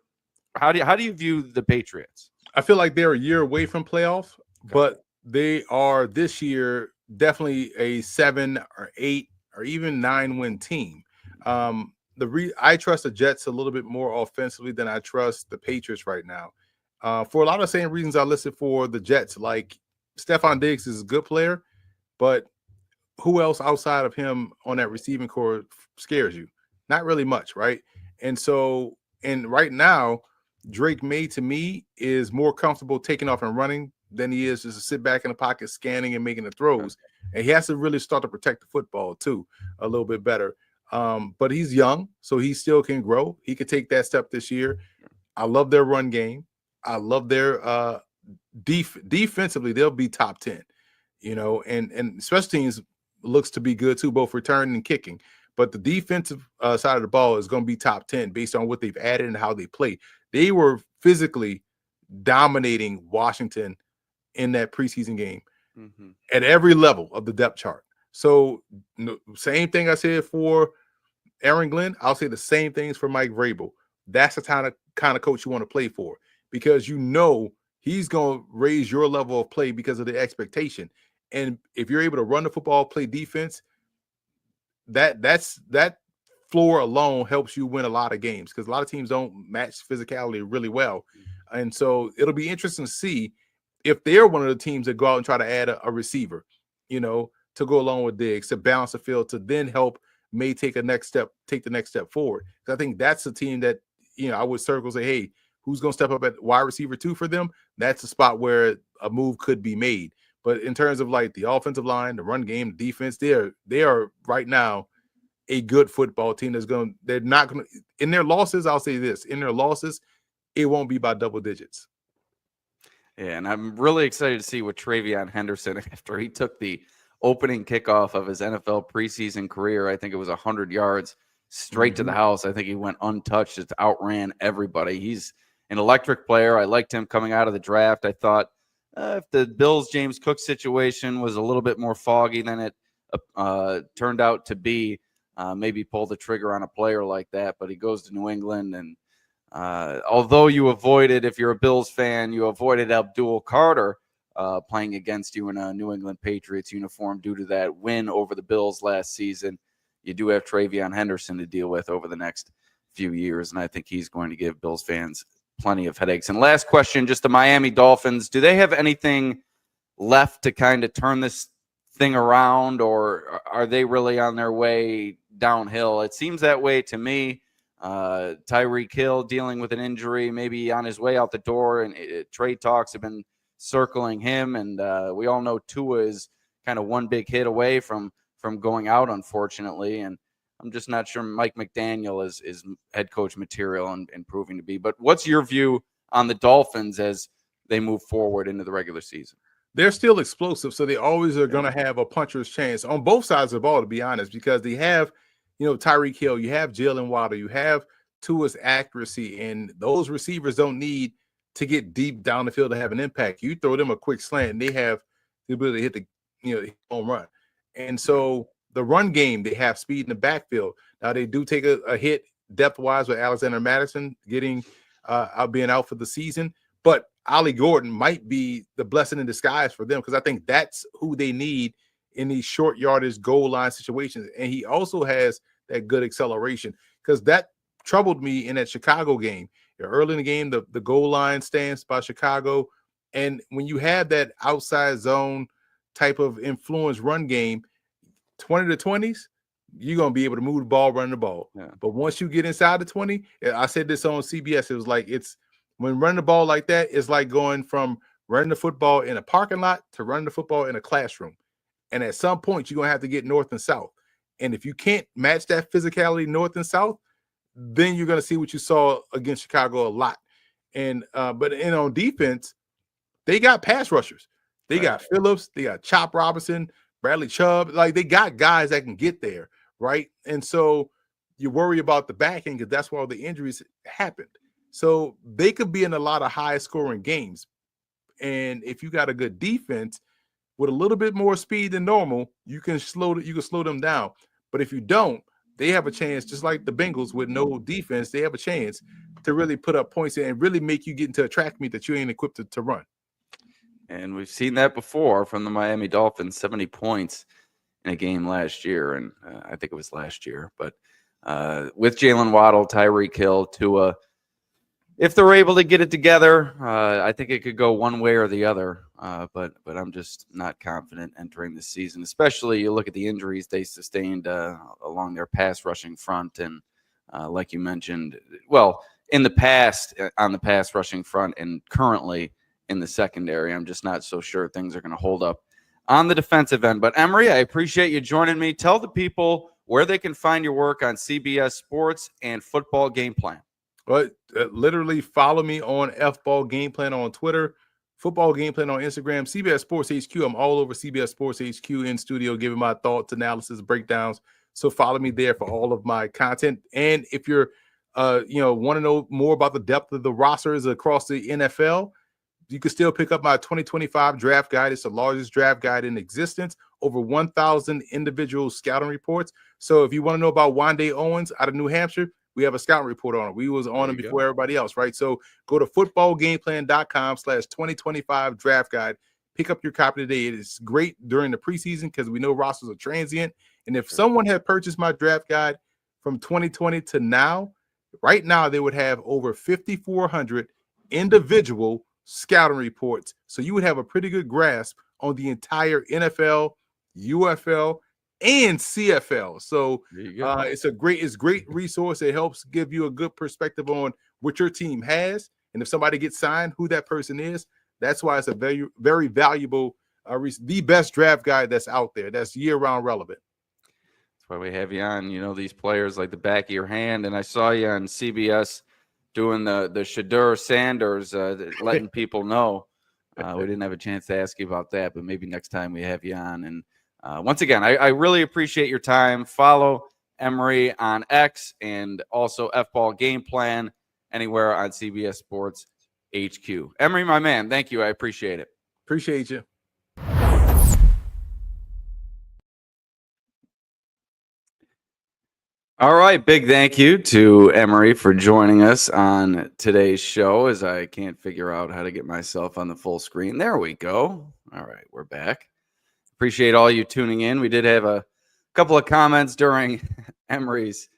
how do you view the Patriots? I feel like they're a year away from playoff, but they are this year definitely a 7 or 8 or even 9 win team. I trust the Jets a little bit more offensively than I trust the Patriots right now. For a lot of the same reasons I listed for the Jets, like Stephon Diggs is a good player, but who else outside of him on that receiving core scares you? Not really much, right? And right now, Drake May to me is more comfortable taking off and running than he is just to sit back in the pocket, scanning and making the throws. And he has to really start to protect the football too a little bit better. But he's young, so he still can grow. He could take that step this year. I love their run game. I love their defensively. They'll be top 10, and special teams looks to be good too, both returning and kicking. But the defensive side of the ball is going to be top 10 based on what they've added and how they play. They were physically dominating Washington in that preseason game at every level of the depth chart. So same thing I said for Aaron Glenn, I'll say the same things for Mike Vrabel. That's the kind of coach you want to play for, because he's going to raise your level of play because of the expectation. And if you're able to run the football, play defense, that floor alone helps you win a lot of games because a lot of teams don't match physicality really well. And so it'll be interesting to see if they're one of the teams that go out and try to add a receiver, to go along with Diggs to balance the field to then help take the next step forward. I think that's a team that, I would circle say, hey, who's going to step up at wide receiver 2 for them? That's a spot where a move could be made. But in terms of like the offensive line, the run game, the defense, they are right now a good football team they're not going to, in their losses, I'll say this, in their losses, it won't be by double digits. Yeah, and I'm really excited to see what Travion Henderson, after he took the opening kickoff of his NFL preseason career, I think it was 100 yards straight to the house. I think he went untouched, just outran everybody. He's an electric player. I liked him coming out of the draft. I thought if the Bills-James Cook situation was a little bit more foggy than it turned out to be, maybe pull the trigger on a player like that. But he goes to New England, and although if you're a Bills fan, you avoided Abdul Carter playing against you in a New England Patriots uniform due to that win over the Bills last season. You do have Travion Henderson to deal with over the next few years, and I think he's going to give Bills fans plenty of headaches. And last question, just the Miami Dolphins. Do they have anything left to kind of turn this thing around, or are they really on their way downhill? It seems that way to me. Tyreek Hill dealing with an injury, maybe on his way out the door, and trade talks have been circling him. And we all know Tua is kind of one big hit away from going out, unfortunately. And I'm just not sure Mike McDaniel is head coach material and proving to be. But what's your view on the Dolphins as they move forward into the regular season? They're still explosive, so they always are going to have a puncher's chance on both sides of the ball, to be honest, because they have, Tyreek Hill, you have Jalen Waddle, you have Tua's accuracy, and those receivers don't need to get deep down the field to have an impact. You throw them a quick slant, and they have the ability to hit the home run. And so the run game, they have speed in the backfield. Now they do take a hit depth-wise with Alexander Madison being out for the season, but Ollie Gordon might be the blessing in disguise for them because I think that's who they need in these short yardage goal line situations. And he also has that good acceleration because that troubled me in that Chicago game. Early in the game, the goal line stance by Chicago. And when you have that outside zone type of influence run game, 20 to 20s, you're going to be able to move the ball, run the ball. Yeah. But once you get inside the 20, I said this on CBS, it was like when running the ball like that, it's like going from running the football in a parking lot to running the football in a classroom. And at some point, you're going to have to get north and south. And if you can't match that physicality north and south, then you're going to see what you saw against Chicago a lot. And but on defense, they got pass rushers. They got Phillips, they got Chop Robinson, Bradley Chubb. Like they got guys that can get there, right? And so you worry about the back end because that's where all the injuries happened. So they could be in a lot of high-scoring games. And if you got a good defense with a little bit more speed than normal, you can slow them down. But if you don't, they have a chance, just like the Bengals with no defense, they have a chance to really put up points and really make you get into a track meet that you ain't equipped to run. And we've seen that before from the Miami Dolphins, 70 points in a game last year. And I think it was last year. But with Jalen Waddle, Tyreek Hill, Tua, if they're able to get it together, I think it could go one way or the other. But I'm just not confident entering the season, especially you look at the injuries they sustained along their pass rushing front. And like you mentioned, well, in the past on the pass rushing front and currently in the secondary, I'm just not so sure things are going to hold up on the defensive end. But Emory, I appreciate you joining me. Tell the people where they can find your work on CBS Sports and Football Game Plan. But literally follow me on F-Ball Game Plan on Twitter, Football Game Plan on Instagram, CBS Sports HQ. I'm all over CBS Sports HQ in studio giving my thoughts, analysis, breakdowns. So follow me there for all of my content. And if you're, want to know more about the depth of the rosters across the NFL, you can still pick up my 2025 draft guide. It's the largest draft guide in existence, over 1,000 individual scouting reports. So if you want to know about Wande Owens out of New Hampshire, we have a scouting report on it. We was on him before everybody else, right? So go to footballgameplan.com/2025 draft guide. Pick up your copy today. It is great during the preseason because we know rosters are transient. And if someone had purchased my draft guide from 2020 to now, right now they would have over 5,400 individual scouting reports. So you would have a pretty good grasp on the entire NFL, UFL, and CFL. So it's a great resource. It helps give you a good perspective on what your team has. And if somebody gets signed, who that person is. That's why it's a very, very valuable, the best draft guide that's out there. That's year-round relevant. That's why we have you on, these players like the back of your hand. And I saw you on CBS doing the Shadur Sanders, letting people know. We didn't have a chance to ask you about that, but maybe next time we have you on. And once again, I really appreciate your time. Follow Emory on X and also F-Ball Game Plan anywhere on CBS Sports HQ. Emory, my man, thank you. I appreciate it. Appreciate you. All right. Big thank you to Emory for joining us on today's show, as I can't figure out how to get myself on the full screen. There we go. All right. We're back. Appreciate all you tuning in. We did have a couple of comments during Emory's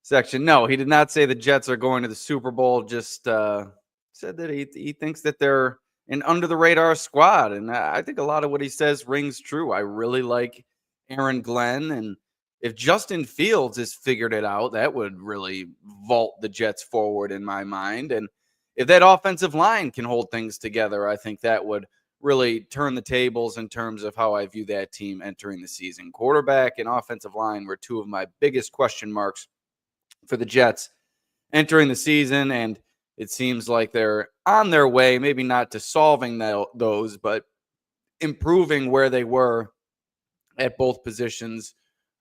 section. No, he did not say the Jets are going to the Super Bowl. Just said that he thinks that they're an under-the-radar squad. And I think a lot of what he says rings true. I really like Aaron Glenn. And if Justin Fields has figured it out, that would really vault the Jets forward in my mind. And if that offensive line can hold things together, I think that would really turn the tables in terms of how I view that team entering the season. Quarterback and offensive line were two of my biggest question marks for the Jets entering the season, and it seems like they're on their way, maybe not to solving those, but improving where they were at both positions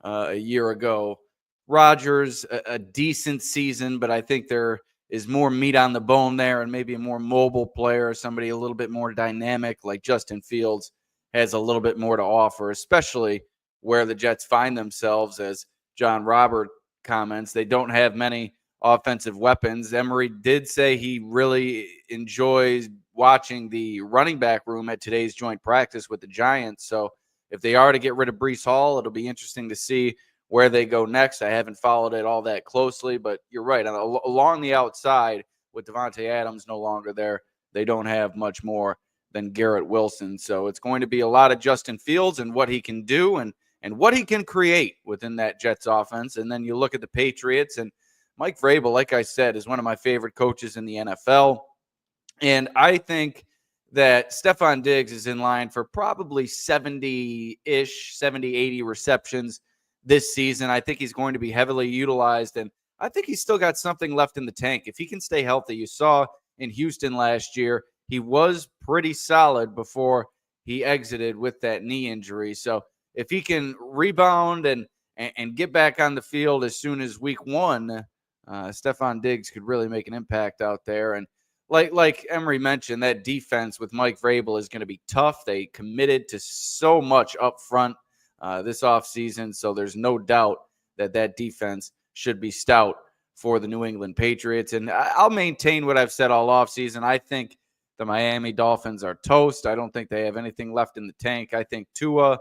a year ago. Rodgers, a decent season, but I think there is more meat on the bone there, and maybe a more mobile player, somebody a little bit more dynamic like Justin Fields has a little bit more to offer, especially where the Jets find themselves. As John Robert comments, they don't have many offensive weapons. Emory did say he really enjoys watching the running back room at today's joint practice with the Giants. So if they are to get rid of Breece Hall, it'll be interesting to see where they go next. I haven't followed it all that closely, but you're right. Along the outside, with Devontae Adams no longer there, they don't have much more than Garrett Wilson. So it's going to be a lot of Justin Fields and what he can do and what he can create within that Jets offense. And then you look at the Patriots, and Mike Vrabel, like I said, is one of my favorite coaches in the NFL. And I think that Stephon Diggs is in line for probably 70-ish, 70, 80 receptions this season. I think he's going to be heavily utilized, and I think he's still got something left in the tank. If he can stay healthy, you saw in Houston last year, he was pretty solid before he exited with that knee injury. So if he can rebound and get back on the field as soon as week one, Stephon Diggs could really make an impact out there. And like Emory mentioned, that defense with Mike Vrabel is going to be tough. They committed to so much up front this offseason, so there's no doubt that defense should be stout for the New England Patriots. And I'll maintain what I've said all offseason. I think the Miami Dolphins are toast. I don't think they have anything left in the tank. I think Tua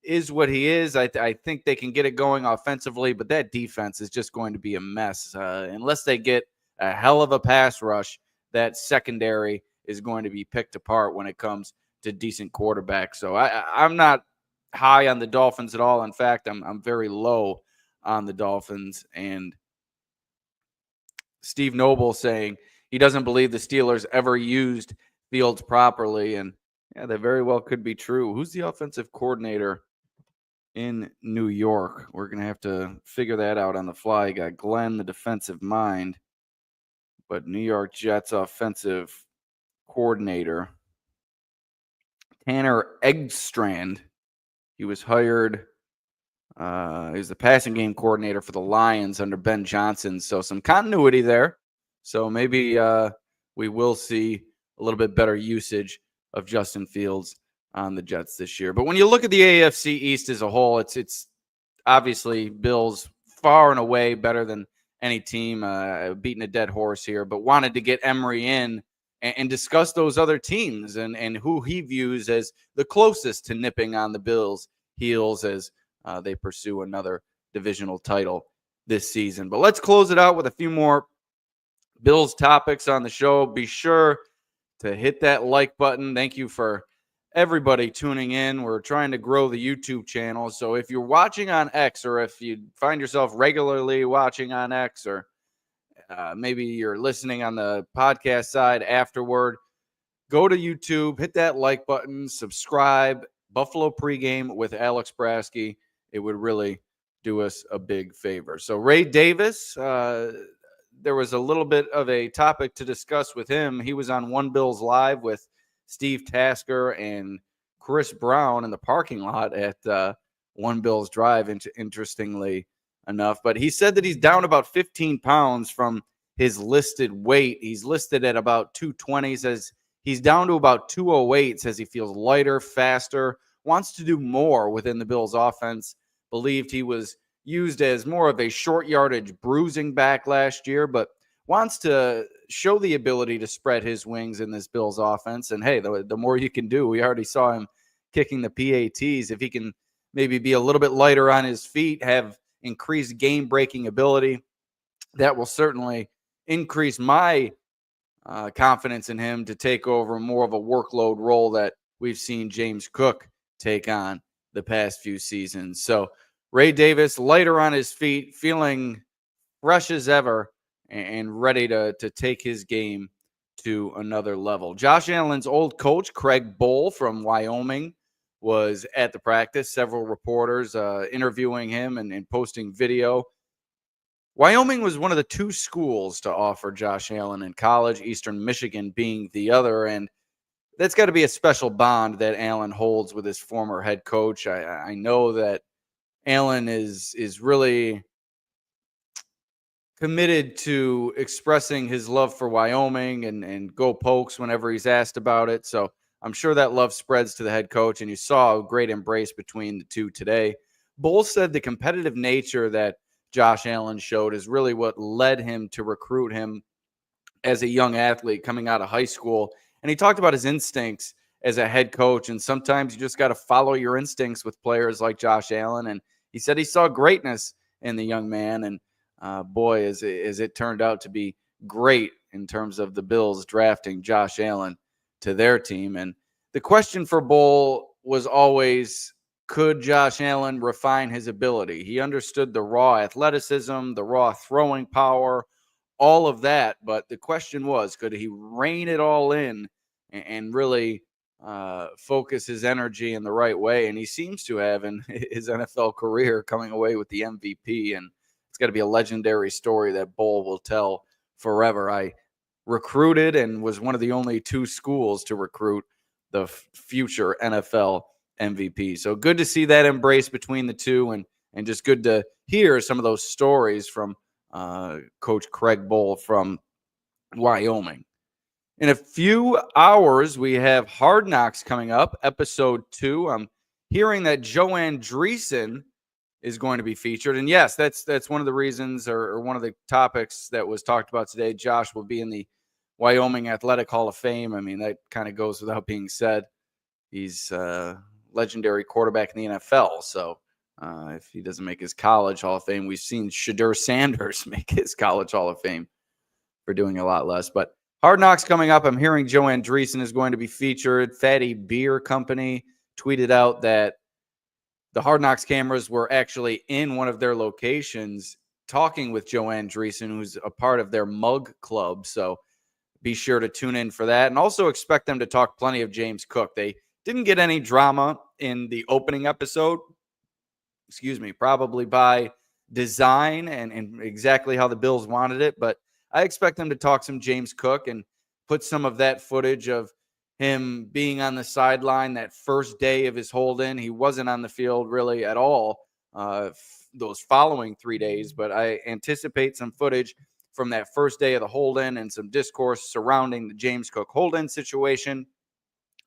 is what he is. I think they can get it going offensively, but that defense is just going to be a mess. Unless they get a hell of a pass rush, that secondary is going to be picked apart when it comes to decent quarterbacks. So I'm not high on the Dolphins at all. In fact, I'm very low on the Dolphins. And Steve Noble saying he doesn't believe the Steelers ever used Fields properly. And yeah, that very well could be true. Who's the offensive coordinator in New York? We're going to have to figure that out on the fly. You got Glenn, the defensive mind, but New York Jets offensive coordinator, Tanner Eggstrand. He was hired. He's the passing game coordinator for the Lions under Ben Johnson. So some continuity there. So maybe we will see a little bit better usage of Justin Fields on the Jets this year. But when you look at the AFC East as a whole, it's obviously Bills far and away better than any team. Beating a dead horse here, but wanted to get Emory in and discuss those other teams and who he views as the closest to nipping on the Bills' heels as they pursue another divisional title this season. But let's close it out with a few more Bills topics on the show. Be sure to hit that like button. Thank you for everybody tuning in. We're trying to grow the YouTube channel. So if you're watching on X, or if you find yourself regularly watching on X, or maybe you're listening on the podcast side afterward, go to YouTube, hit that like button, subscribe. Buffalo Pregame with Alex Brasky. It would really do us a big favor. So Ray Davis, there was a little bit of a topic to discuss with him. He was on One Bills Live with Steve Tasker and Chris Brown in the parking lot at One Bills Drive, interestingly enough. But he said that he's down about 15 pounds from his listed weight. He's listed at about 220, says he's down to about 208, says he feels lighter, faster, wants to do more within the Bills offense. Believed he was used as more of a short yardage bruising back last year, but wants to show the ability to spread his wings in this Bills offense. And hey, the more you can do, we already saw him kicking the PATs. If he can maybe be a little bit lighter on his feet, have increased game-breaking ability, that will certainly increase my confidence in him to take over more of a workload role that we've seen James Cook take on the past few seasons. So Ray Davis, lighter on his feet, feeling fresh as ever, and ready to take his game to another level. Josh Allen's old coach, Craig Bohl from Wyoming, was at the practice. Several reporters interviewing him and posting video. Wyoming was one of the two schools to offer Josh Allen in college, Eastern Michigan being the other, and that's got to be a special bond that Allen holds with his former head coach. I know that Allen is really committed to expressing his love for Wyoming and go Pokes whenever he's asked about it. So I'm sure that love spreads to the head coach, and you saw a great embrace between the two today. Bohl said the competitive nature that Josh Allen showed is really what led him to recruit him as a young athlete coming out of high school. And he talked about his instincts as a head coach, and sometimes you just got to follow your instincts with players like Josh Allen. And he said he saw greatness in the young man, and boy, as it turned out to be great in terms of the Bills drafting Josh Allen to their team. And the question for Bohl was always, could Josh Allen refine his ability? He understood the raw athleticism, the raw throwing power, all of that. But the question was, could he rein it all in and really focus his energy in the right way? And he seems to have in his NFL career, coming away with the MVP. And it's got to be a legendary story that Bohl will tell forever. I recruited and was one of the only two schools to recruit the future NFL MVP. So good to see that embrace between the two, and just good to hear some of those stories from Coach Craig Bohl from Wyoming. In a few hours, we have Hard Knocks coming up, episode 2. I'm hearing that Joe Andreessen is going to be featured. And yes, that's one of the reasons, or one of the topics that was talked about today. Josh will be in the Wyoming Athletic Hall of Fame. I mean, that kind of goes without being said. He's a legendary quarterback in the NFL. So if he doesn't make his college Hall of Fame, we've seen Shedeur Sanders make his college Hall of Fame for doing a lot less. But Hard Knocks coming up. I'm hearing Joe Andreessen is going to be featured. Fatty Beer Company tweeted out that the Hard Knocks cameras were actually in one of their locations talking with Joe Andreessen, who's a part of their mug club. So be sure to tune in for that. And also expect them to talk plenty of James Cook. They didn't get any drama in the opening episode. Probably by design and exactly how the Bills wanted it. But I expect them to talk some James Cook and put some of that footage of him being on the sideline that first day of his hold-in. He wasn't on the field really at all those following 3 days, but I anticipate some footage from that first day of the hold-in and some discourse surrounding the James Cook hold-in situation.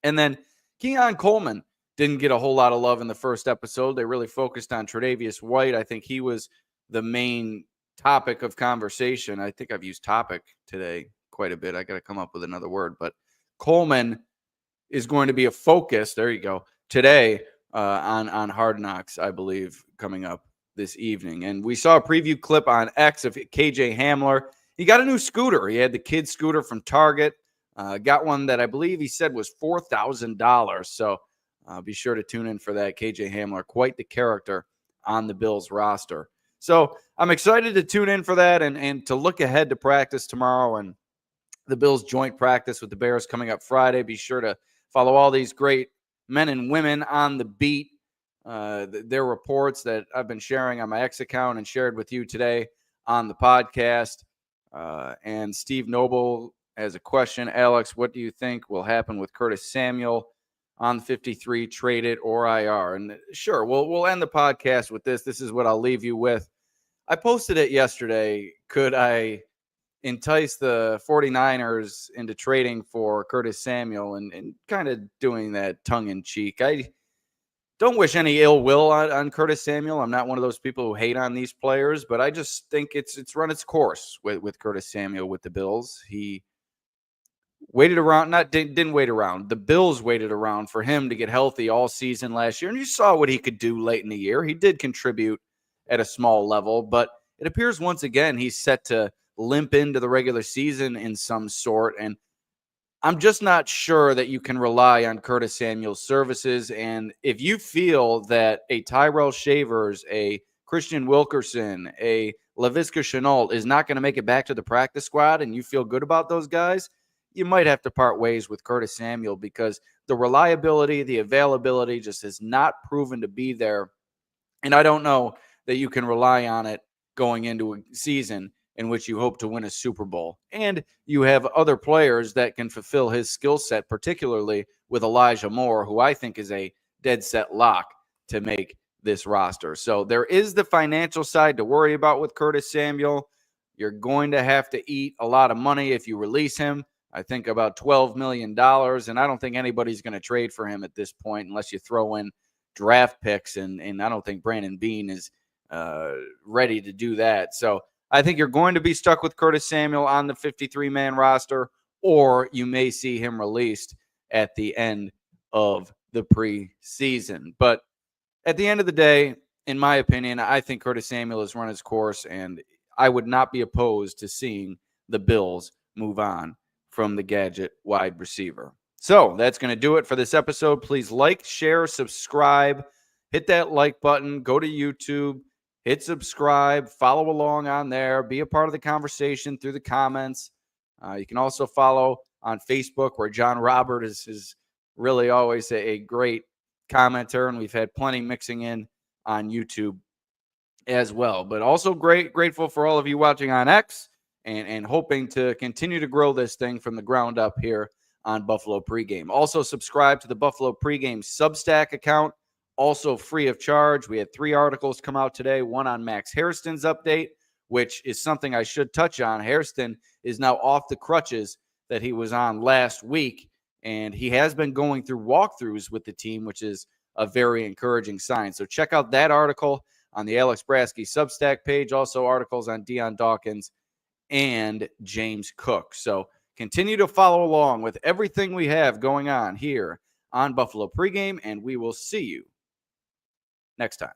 And then Keon Coleman didn't get a whole lot of love in the first episode. They really focused on Tre'Davious White. I think he was the main topic of conversation. I think I've used topic today quite a bit. I got to come up with another word, but Coleman is going to be a focus. There you go. Today on Hard Knocks, I believe, coming up this evening. And we saw a preview clip on X of KJ Hamler. He got a new scooter. He had the kid scooter from Target. Got one that I believe he said was $4,000. So be sure to tune in for that. KJ Hamler, quite the character on the Bills roster. So I'm excited to tune in for that and to look ahead to practice tomorrow and the Bills joint practice with the Bears coming up Friday. Be sure to follow all these great men and women on the beat, their reports that I've been sharing on my X account and shared with you today on the podcast. And Steve Noble has a question. Alex, what do you think will happen with Curtis Samuel on 53, traded or IR? And sure, we'll end the podcast with this. This is what I'll leave you with. I posted it yesterday. Could I entice the 49ers into trading for Curtis Samuel and kind of doing that tongue-in-cheek? I don't wish any ill will on Curtis Samuel. I'm not one of those people who hate on these players, but I just think it's run its course with Curtis Samuel with the Bills. He waited around, didn't wait around. The Bills waited around for him to get healthy all season last year, and you saw what he could do late in the year. He did contribute at a small level, but it appears once again he's set to limp into the regular season in some sort, and I'm just not sure that you can rely on Curtis Samuel's services. And if you feel that a Tyrell Shavers, a Christian Wilkerson, a Laviska Shenault is not going to make it back to the practice squad, and you feel good about those guys, you might have to part ways with Curtis Samuel because the reliability, the availability just has not proven to be there. And I don't know that you can rely on it going into a season in which you hope to win a Super Bowl. And you have other players that can fulfill his skill set, particularly with Elijah Moore, who I think is a dead set lock to make this roster. So there is the financial side to worry about with Curtis Samuel. You're going to have to eat a lot of money if you release him. I think about $12 million, and I don't think anybody's going to trade for him at this point unless you throw in draft picks, and I don't think Brandon Beane is ready to do that. So I think you're going to be stuck with Curtis Samuel on the 53-man roster, or you may see him released at the end of the preseason. But at the end of the day, in my opinion, I think Curtis Samuel has run his course, and I would not be opposed to seeing the Bills move on from the gadget wide receiver. So that's going to do it for this episode. Please like, share, subscribe, hit that like button, go to YouTube, hit subscribe, follow along on there, be a part of the conversation through the comments. You can also follow on Facebook, where John Robert is really always a great commenter, and we've had plenty mixing in on YouTube as well. But also grateful for all of you watching on X and hoping to continue to grow this thing from the ground up here on Buffalo Pregame. Also subscribe to the Buffalo Pregame Substack account, also free of charge. We had 3 articles come out today, one on Max Hairston's update, which is something I should touch on. Hairston is now off the crutches that he was on last week, and he has been going through walkthroughs with the team, which is a very encouraging sign. So check out that article on the Alex Brasky Substack page, also articles on Deion Dawkins and James Cook. So continue to follow along with everything we have going on here on Buffalo Pregame, and we will see you next time.